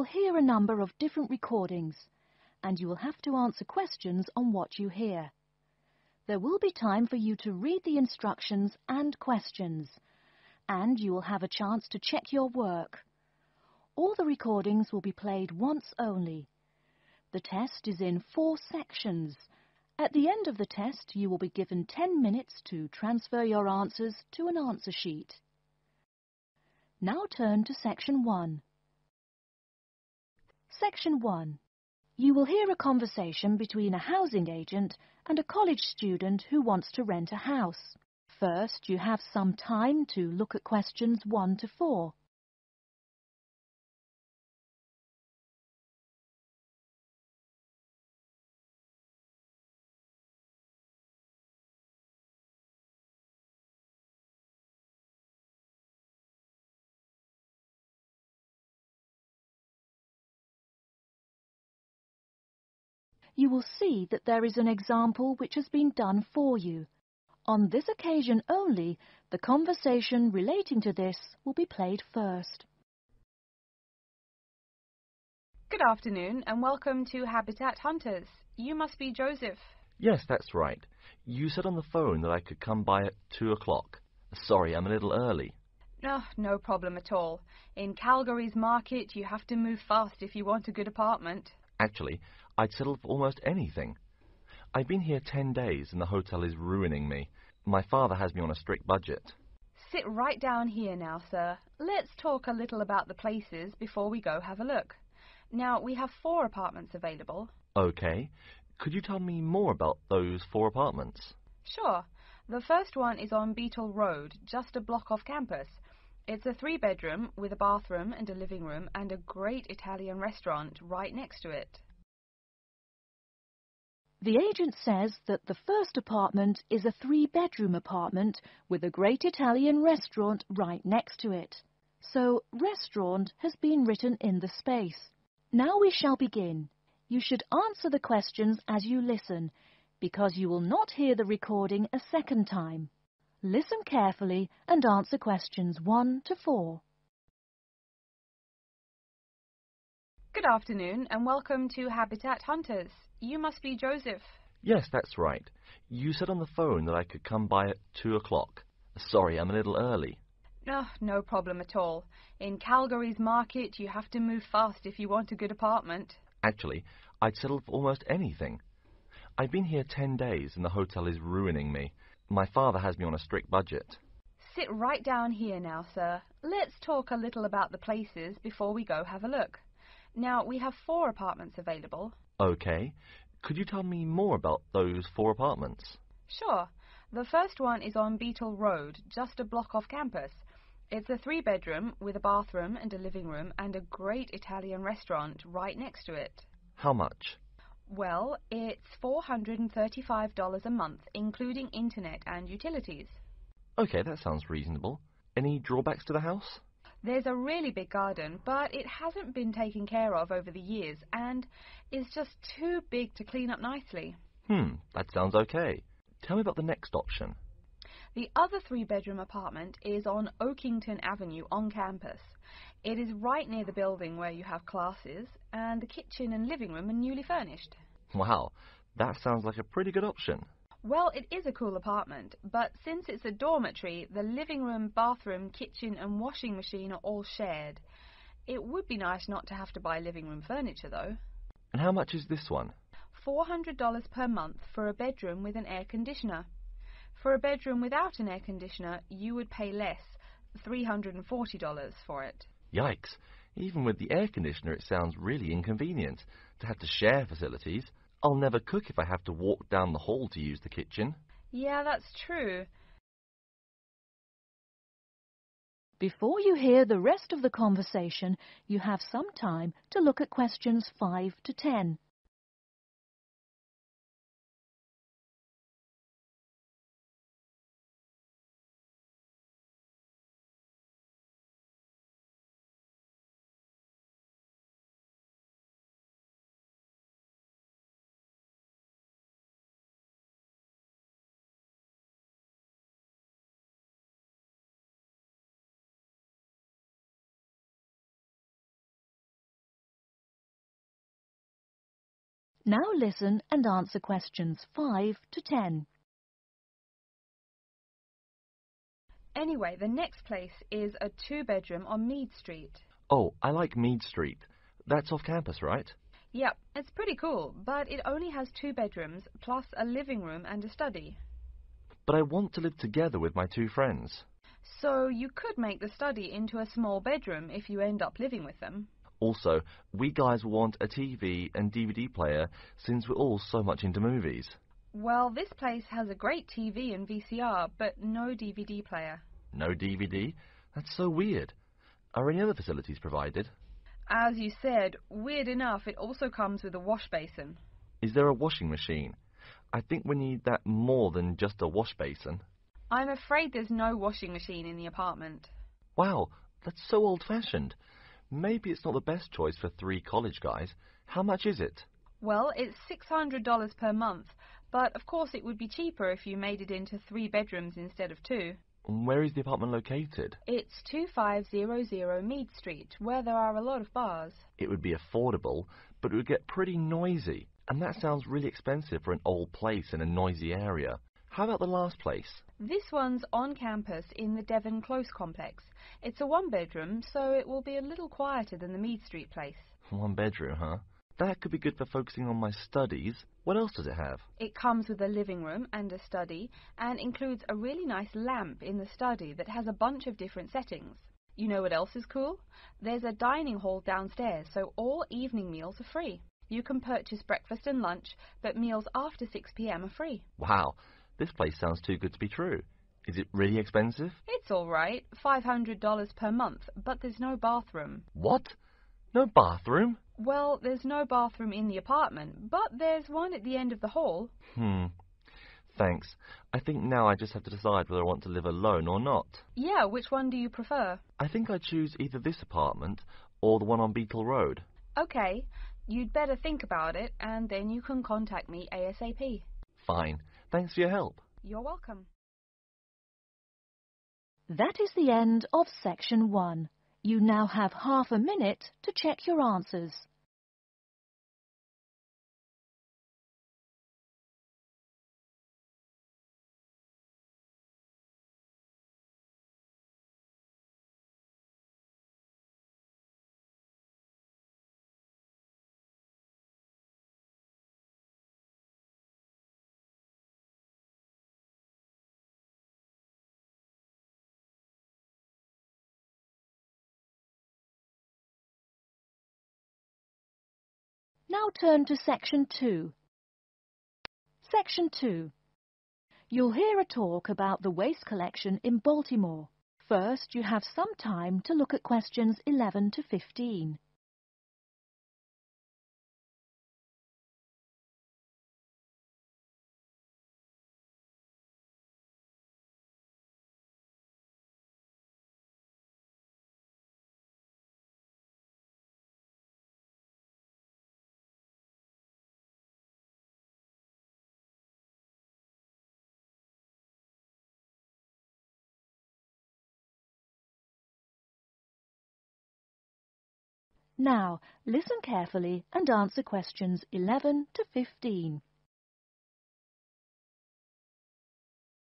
will hear a number of different recordings, and you will have to answer questions on what you hear. There will be time for you to read the instructions and questions, and you will have a chance to check your work. All the recordings will be played once only. The test is in 4 sections. At the end of the test, you will be given 10 minutes to transfer your answers to an answer sheet. Now turn to Section 1. Section 1. You will hear a conversation between a housing agent and a college student who wants to rent a house. First, you have some time to look at questions 1 to 4. You will see that there is an example which has been done for you. On this occasion only, the conversation relating to this will be played first. Good afternoon and welcome to Habitat Hunters. You must be Joseph. Yes, that's right. You said on the phone that I could come by at 2 o'clock. Sorry, I'm a little early. Oh, no problem at all. In Calgary's market, you have to move fast if you want a good apartment. Actually, I'd settle for almost anything. I've been here 10 days and the hotel is ruining me. My father has me on a strict budget. Sit right down here now, sir. Let's talk a little about the places before we go have a look. Now, we have 4 apartments available. Okay. Could you tell me more about those 4 apartments? Sure. The first one is on Beetle Road, just a block off campus. It's a 3-bedroom with a bathroom and a living room and a great Italian restaurant right next to it. The agent says that the first apartment is a 3-bedroom apartment with a great Italian restaurant right next to it. So, restaurant has been written in the space. Now we shall begin. You should answer the questions as you listen, because you will not hear the recording a second time. Listen carefully and answer questions 1 to 4. Good afternoon and welcome to Habitat Hunters. You must be Joseph. Yes, that's right. You said on the phone that I could come by at 2 o'clock. Sorry, I'm a little early. Oh, no problem at all. In Calgary's market, you have to move fast if you want a good apartment. Actually, I'd settle for almost anything. I've been here 10 days and the hotel is ruining me. My father has me on a strict budget. Sit right down here now, sir. Let's talk a little about the places before we go have a look. Now, we have 4 apartments available. Okay. Could you tell me more about those 4 apartments? Sure. The first one is on Beetle Road, just a block off campus. It's a 3-bedroom with a bathroom and a living room and a great Italian restaurant right next to it. How much? Well, it's $435 a month, including internet and utilities. Okay, that sounds reasonable. Any drawbacks to the house? There's a really big garden, but it hasn't been taken care of over the years and is just too big to clean up nicely. That sounds okay. Tell me about the next option. The other 3-bedroom apartment is on Oakington Avenue on campus. It is right near the building where you have classes, and the kitchen and living room are newly furnished. Wow, that sounds like a pretty good option. Well, it is a cool apartment, but since it's a dormitory, the living room, bathroom, kitchen and washing machine are all shared. It would be nice not to have to buy living room furniture, though. And how much is this one? $400 per month for a bedroom with an air conditioner. For a bedroom without an air conditioner, you would pay less, $340 for it. Yikes. Even with the air conditioner, it sounds really inconvenient to have to share facilities. I'll never cook if I have to walk down the hall to use the kitchen. Yeah, that's true. Before you hear the rest of the conversation, you have some time to look at questions 5 to 10. Now listen and answer questions 5 to 10. Anyway, the next place is a 2-bedroom on Mead Street. Oh, I like Mead Street. That's off campus, right? Yep, it's pretty cool, but it only has 2 bedrooms, plus a living room and a study. But I want to live together with my 2 friends. So you could make the study into a small bedroom if you end up living with them. Also, we guys want a TV and DVD player since we're all so much into movies. Well, this place has a great TV and VCR, but no DVD player. No DVD? That's so weird. Are any other facilities provided? As you said, weird enough, it also comes with a wash basin. Is there a washing machine? I think we need that more than just a wash basin. I'm afraid there's no washing machine in the apartment. Wow, that's so old-fashioned. Maybe it's not the best choice for 3 college guys. How much is it? Well, it's $600 per month, but of course it would be cheaper if you made it into 3 bedrooms instead of 2. Where is the apartment located? It's 2500 Mead Street, where there are a lot of bars. It would be affordable, but it would get pretty noisy. And that sounds really expensive for an old place in a noisy area. How about the last place? This one's on campus in the Devon Close complex. It's a 1-bedroom, so it will be a little quieter than the Mead Street place. 1 bedroom, huh? That could be good for focusing on my studies. What else does it have? It comes with a living room and a study, and includes a really nice lamp in the study that has a bunch of different settings. You know what else is cool? There's a dining hall downstairs, so all evening meals are free. You can purchase breakfast and lunch, but meals after 6 p.m. are free. Wow, this place sounds too good to be true. Is it really expensive? It's all right, $500 per month, but there's no bathroom. What? No bathroom? Well, there's no bathroom in the apartment, but there's one at the end of the hall. Thanks. I think now I just have to decide whether I want to live alone or not. Yeah, which one do you prefer? I think I'd choose either this apartment or the one on Beetle Road. Okay, you'd better think about it, and then you can contact me ASAP. Fine. Thanks for your help. You're welcome. That is the end of section 1. You now have half a minute to check your answers. Now turn to section 2. Section 2. You'll hear a talk about the waste collection in Baltimore. First, you have some time to look at questions 11 to 15. Now, listen carefully and answer questions 11 to 15.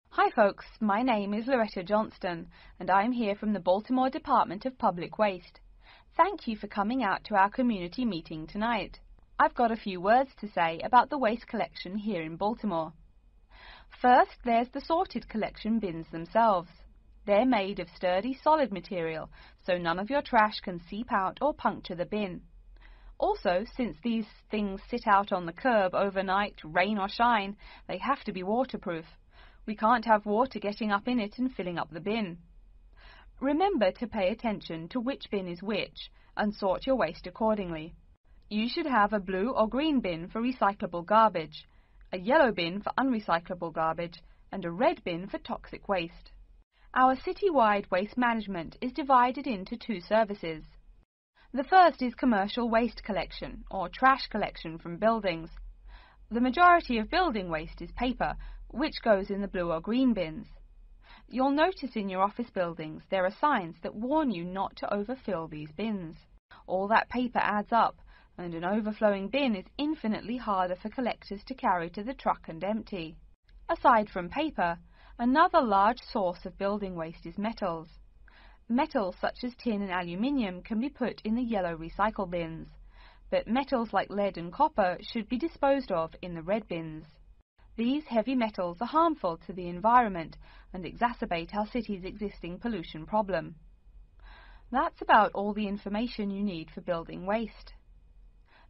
Hi folks, my name is Loretta Johnston, and I'm here from the Baltimore Department of Public Waste. Thank you for coming out to our community meeting tonight. I've got a few words to say about the waste collection here in Baltimore. First, there's the sorted collection bins themselves. They're made of sturdy, solid material, so none of your trash can seep out or puncture the bin. Also, since these things sit out on the curb overnight, rain or shine, they have to be waterproof. We can't have water getting up in it and filling up the bin. Remember to pay attention to which bin is which, and sort your waste accordingly. You should have a blue or green bin for recyclable garbage, a yellow bin for unrecyclable garbage, and a red bin for toxic waste. Our citywide waste management is divided into 2 services. The first is commercial waste collection, or trash collection from buildings. The majority of building waste is paper, which goes in the blue or green bins. You'll notice in your office buildings there are signs that warn you not to overfill these bins. All that paper adds up, and an overflowing bin is infinitely harder for collectors to carry to the truck and empty. Aside from paper, another large source of building waste is metals. Metals such as tin and aluminium can be put in the yellow recycle bins, but metals like lead and copper should be disposed of in the red bins. These heavy metals are harmful to the environment and exacerbate our city's existing pollution problem. That's about all the information you need for building waste.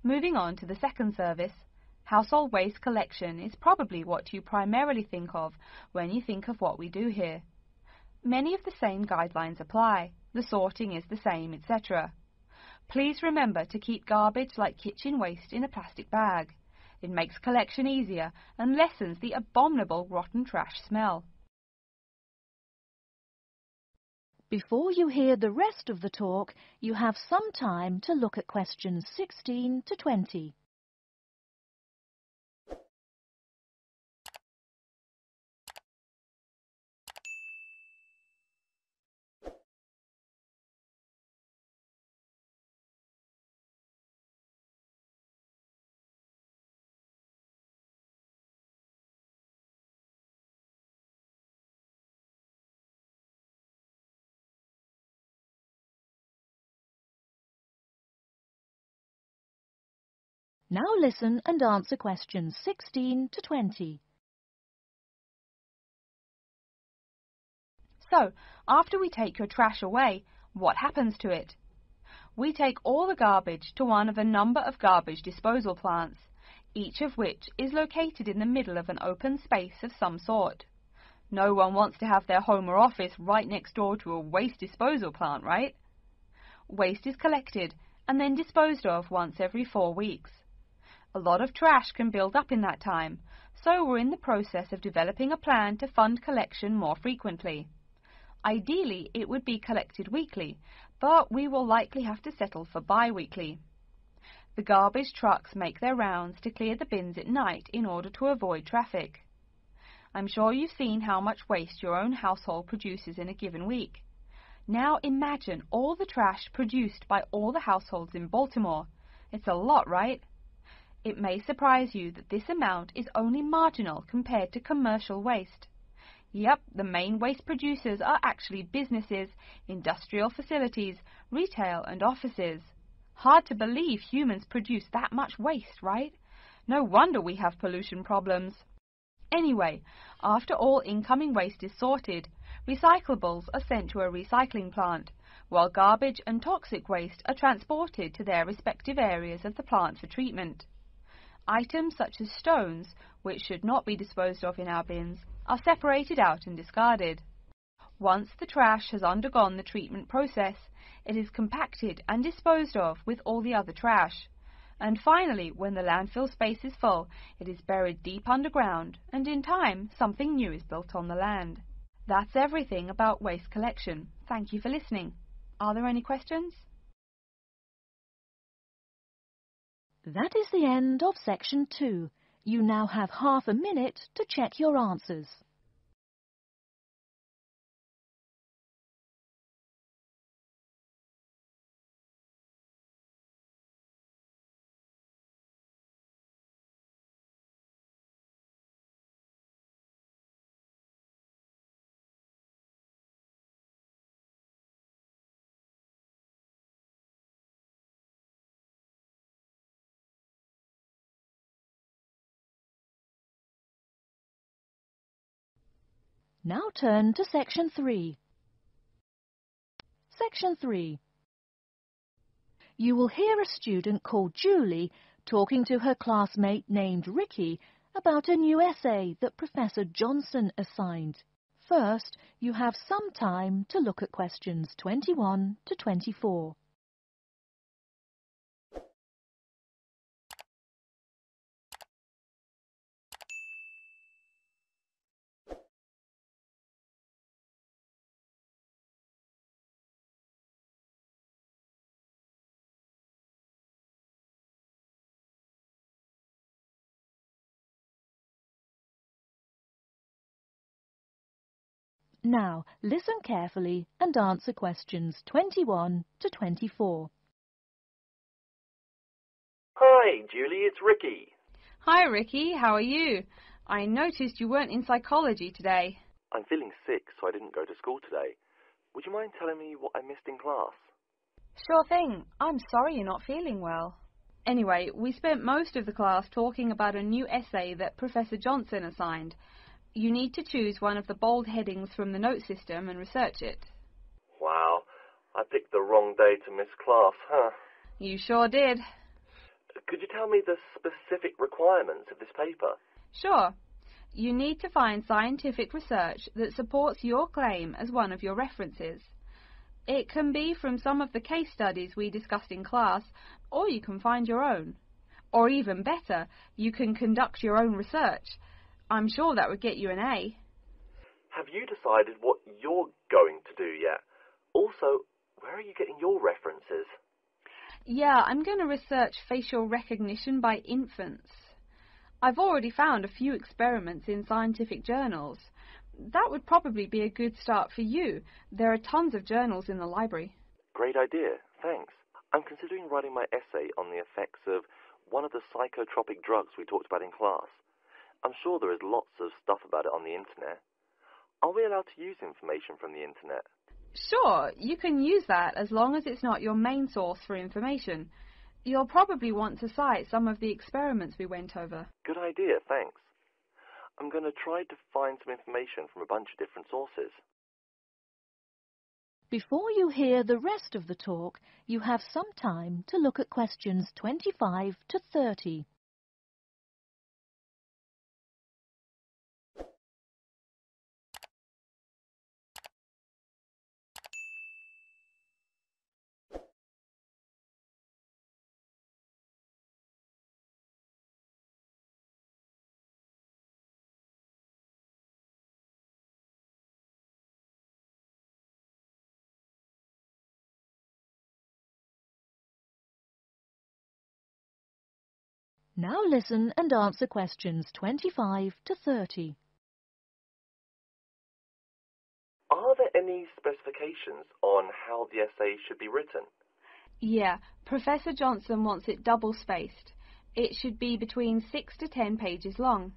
Moving on to the second service, household waste collection is probably what you primarily think of when you think of what we do here. Many of the same guidelines apply, the sorting is the same, etc. Please remember to keep garbage like kitchen waste in a plastic bag. It makes collection easier and lessens the abominable rotten trash smell. Before you hear the rest of the talk, you have some time to look at questions 16 to 20. Now listen and answer questions 16 to 20. So, after we take your trash away, what happens to it? We take all the garbage to one of a number of garbage disposal plants, each of which is located in the middle of an open space of some sort. No one wants to have their home or office right next door to a waste disposal plant, right? Waste is collected and then disposed of once every 4 weeks. A lot of trash can build up in that time, so we're in the process of developing a plan to fund collection more frequently. Ideally, it would be collected weekly, but we will likely have to settle for bi-weekly. The garbage trucks make their rounds to clear the bins at night in order to avoid traffic. I'm sure you've seen how much waste your own household produces in a given week. Now imagine all the trash produced by all the households in Baltimore. It's a lot, right? It may surprise you that this amount is only marginal compared to commercial waste. Yep, the main waste producers are actually businesses, industrial facilities, retail and offices. Hard to believe humans produce that much waste, right? No wonder we have pollution problems. Anyway, after all incoming waste is sorted, recyclables are sent to a recycling plant, while garbage and toxic waste are transported to their respective areas of the plant for treatment. Items such as stones, which should not be disposed of in our bins, are separated out and discarded. Once the trash has undergone the treatment process, it is compacted and disposed of with all the other trash. And finally, when the landfill space is full, it is buried deep underground, and in time, something new is built on the land. That's everything about waste collection. Thank you for listening. Are there any questions? That is the end of section 2. You now have half a minute to check your answers. Now turn to section 3. Section 3. You will hear a student called Julie talking to her classmate named Ricky about a new essay that Professor Johnson assigned. First, you have some time to look at questions 21 to 24. Now, listen carefully and answer questions 21 to 24. Hi, Julie, it's Ricky. Hi, Ricky. How are you? I noticed you weren't in psychology today. I'm feeling sick, so I didn't go to school today. Would you mind telling me what I missed in class? Sure thing. I'm sorry you're not feeling well. Anyway, we spent most of the class talking about a new essay that Professor Johnson assigned. You need to choose one of the bold headings from the note system and research it. Wow, I picked the wrong day to miss class, huh? You sure did. Could you tell me the specific requirements of this paper? Sure. You need to find scientific research that supports your claim as one of your references. It can be from some of the case studies we discussed in class, or you can find your own. Or even better, you can conduct your own research. I'm sure that would get you an A. Have you decided what you're going to do yet? Also, where are you getting your references? Yeah, I'm going to research facial recognition by infants. I've already found a few experiments in scientific journals. That would probably be a good start for you. There are tons of journals in the library. Great idea, thanks. I'm considering writing my essay on the effects of one of the psychotropic drugs we talked about in class. I'm sure there is lots of stuff about it on the internet. Are we allowed to use information from the internet? Sure, you can use that as long as it's not your main source for information. You'll probably want to cite some of the experiments we went over. Good idea, thanks. I'm going to try to find some information from a bunch of different sources. Before you hear the rest of the talk, you have some time to look at questions 25 to 30. Now listen and answer questions 25 to 30. Are there any specifications on how the essay should be written? Yeah, Professor Johnson wants it double-spaced. It should be between 6 to 10 pages long.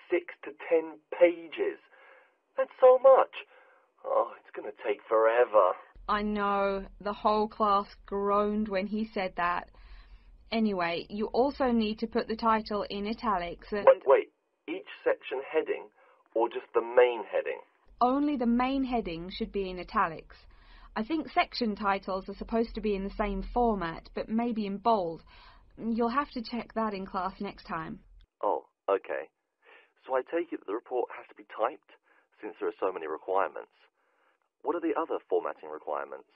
6 to 10 pages? That's so much. Oh, it's going to take forever. I know, the whole class groaned when he said that. Anyway, you also need to put the title in italics and... Wait, each section heading or just the main heading? Only the main heading should be in italics. I think section titles are supposed to be in the same format, but maybe in bold. You'll have to check that in class next time. Oh, okay. So I take it that the report has to be typed, since there are so many requirements. What are the other formatting requirements?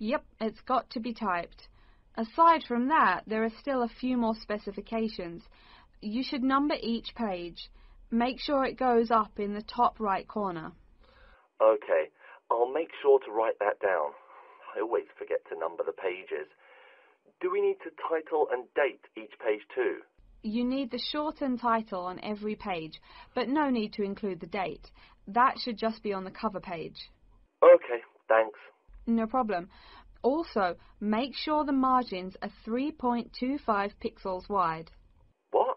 Yep, it's got to be typed. Aside from that, there are still a few more specifications. You should number each page. Make sure it goes up in the top right corner. Okay, I'll make sure to write that down. I always forget to number the pages. Do we need to title and date each page too? You need the shortened title on every page, but no need to include the date. That should just be on the cover page. Okay, thanks. No problem. Also, make sure the margins are 3.25 pixels wide. What?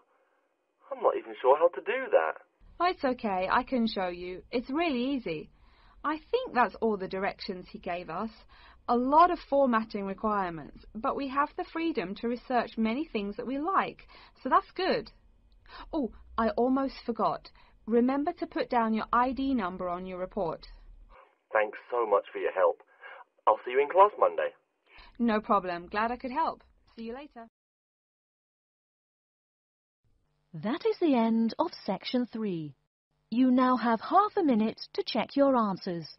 I'm not even sure how to do that. Oh, it's okay, I can show you. It's really easy. I think that's all the directions he gave us. A lot of formatting requirements, but we have the freedom to research many things that we like, so that's good. Oh, I almost forgot. Remember to put down your ID number on your report. Thanks so much for your help. I'll see you in class Monday. No problem. Glad I could help. See you later. That is the end of section 3. You now have half a minute to check your answers.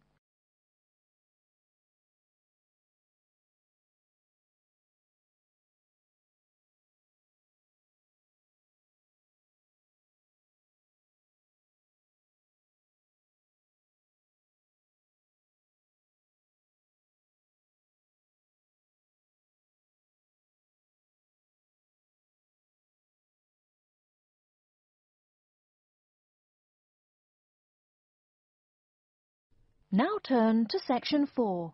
Now turn to section 4.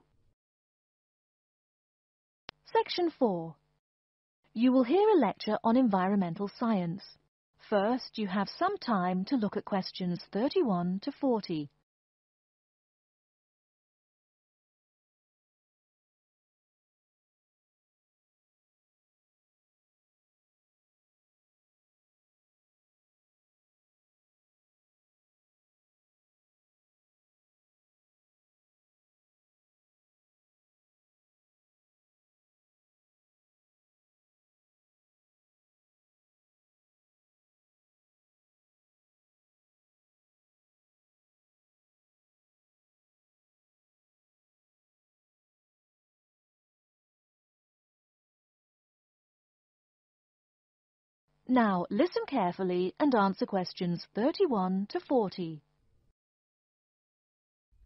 Section 4. You will hear a lecture on environmental science. First, you have some time to look at questions 31 to 40. Now, listen carefully and answer questions 31 to 40.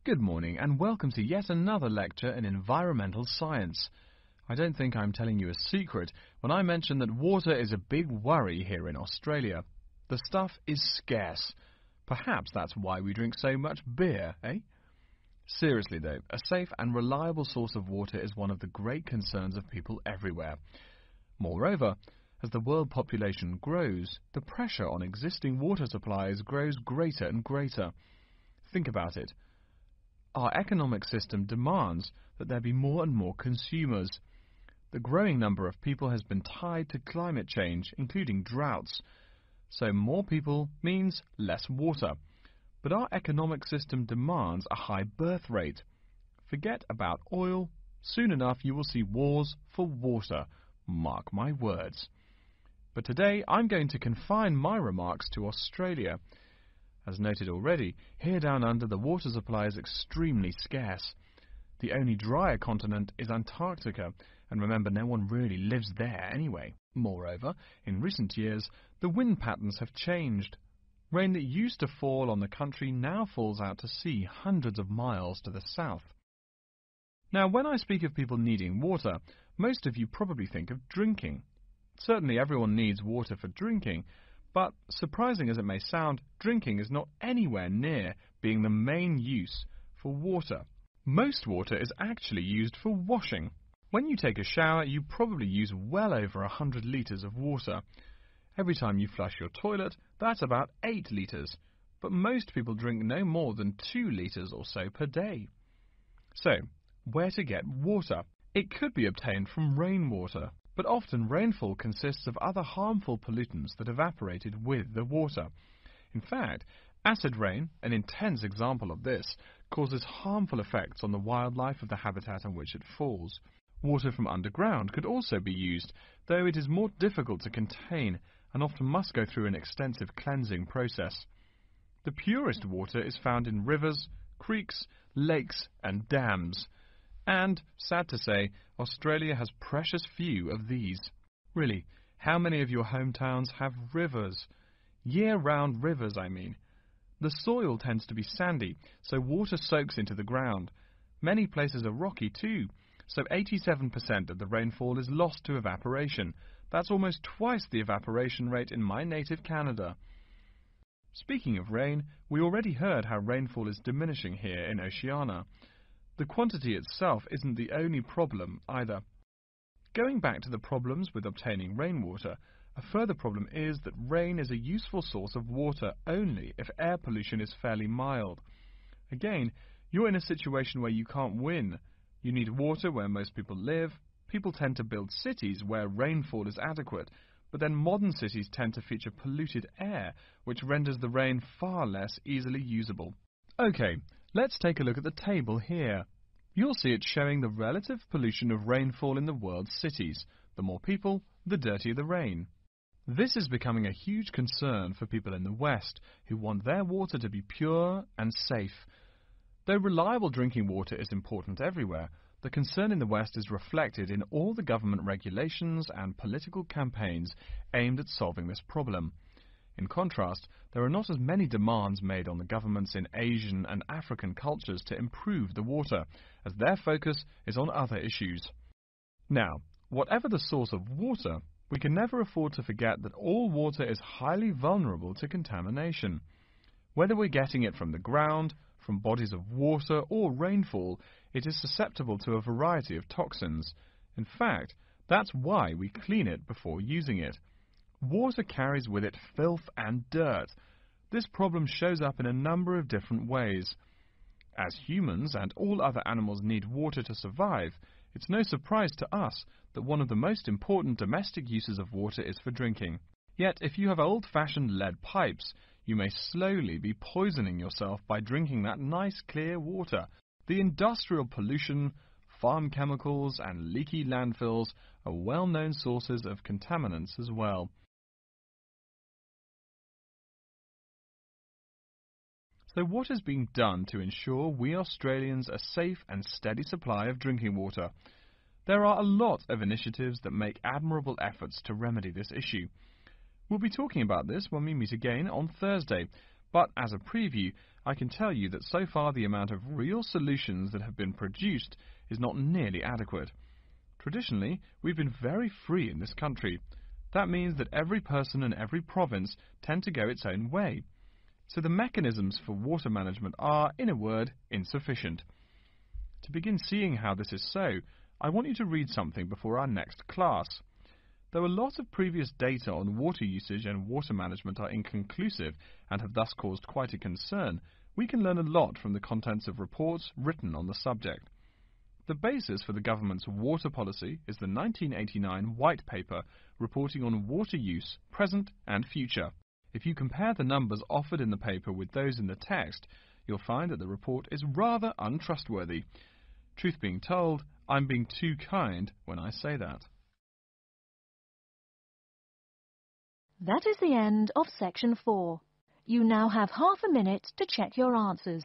Good morning and welcome to yet another lecture in environmental science. I don't think I'm telling you a secret when I mention that water is a big worry here in Australia. The stuff is scarce. Perhaps that's why we drink so much beer, eh? Seriously though, a safe and reliable source of water is one of the great concerns of people everywhere. Moreover, as the world population grows, the pressure on existing water supplies grows greater and greater. Think about it. Our economic system demands that there be more and more consumers. The growing number of people has been tied to climate change, including droughts. So more people means less water. But our economic system demands a high birth rate. Forget about oil. Soon enough you will see wars for water. Mark my words. But today I'm going to confine my remarks to Australia. As noted already, here down under the water supply is extremely scarce. The only drier continent is Antarctica, and remember, no one really lives there anyway. Moreover, in recent years, the wind patterns have changed. Rain that used to fall on the country now falls out to sea hundreds of miles to the south. Now, when I speak of people needing water, most of you probably think of drinking. Certainly everyone needs water for drinking, but surprising as it may sound, drinking is not anywhere near being the main use for water. Most water is actually used for washing. When you take a shower, you probably use well over 100 litres of water. Every time you flush your toilet, that's about 8 litres, but most people drink no more than 2 litres or so per day. So, where to get water? It could be obtained from rainwater, but often rainfall consists of other harmful pollutants that evaporated with the water. In fact, acid rain, an intense example of this, causes harmful effects on the wildlife of the habitat on which it falls. Water from underground could also be used, though it is more difficult to contain and often must go through an extensive cleansing process. The purest water is found in rivers, creeks, lakes and dams. And, sad to say, Australia has precious few of these. Really, how many of your hometowns have rivers? Year-round rivers, I mean. The soil tends to be sandy, so water soaks into the ground. Many places are rocky too, so 87% of the rainfall is lost to evaporation. That's almost twice the evaporation rate in my native Canada. Speaking of rain, we already heard how rainfall is diminishing here in Oceania. The quantity itself isn't the only problem either. Going back to the problems with obtaining rainwater, a further problem is that rain is a useful source of water only if air pollution is fairly mild. Again, you're in a situation where you can't win. You need water where most people live. People tend to build cities where rainfall is adequate, but then modern cities tend to feature polluted air, which renders the rain far less easily usable. Okay, let's take a look at the table here. You'll see it showing the relative pollution of rainfall in the world's cities. The more people, the dirtier the rain. This is becoming a huge concern for people in the West, who want their water to be pure and safe. Though reliable drinking water is important everywhere, the concern in the West is reflected in all the government regulations and political campaigns aimed at solving this problem. In contrast, there are not as many demands made on the governments in Asian and African cultures to improve the water, as their focus is on other issues. Now, whatever the source of water, we can never afford to forget that all water is highly vulnerable to contamination. Whether we're getting it from the ground, from bodies of water or rainfall, it is susceptible to a variety of toxins. In fact, That's why we clean it before using it. Water carries with it filth and dirt. This problem shows up in a number of different ways. As humans and all other animals need water to survive, it's no surprise to us that one of the most important domestic uses of water is for drinking. Yet, if you have old-fashioned lead pipes, you may slowly be poisoning yourself by drinking that nice clear water. The industrial pollution, farm chemicals and leaky landfills are well-known sources of contaminants as well. So what is being done to ensure we Australians a safe and steady supply of drinking water? There are a lot of initiatives that make admirable efforts to remedy this issue. We'll be talking about this when we meet again on Thursday, but as a preview, I can tell you that so far the amount of real solutions that have been produced is not nearly adequate. Traditionally, we've been very free in this country. That means that every person and every province tend to go its own way. So the mechanisms for water management are, in a word, insufficient. To begin seeing how this is so, I want you to read something before our next class. Though a lot of previous data on water usage and water management are inconclusive and have thus caused quite a concern, we can learn a lot from the contents of reports written on the subject. The basis for the government's water policy is the 1989 White Paper reporting on water use, present and future. If you compare the numbers offered in the paper with those in the text, you'll find that the report is rather untrustworthy. Truth being told, I'm being too kind when I say that. That is the end of section 4. You now have half a minute to check your answers.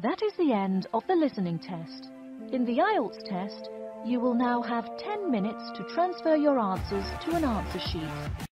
That is the end of the listening test. In the Ielts test, you will now have 10 minutes to transfer your answers to an answer sheet.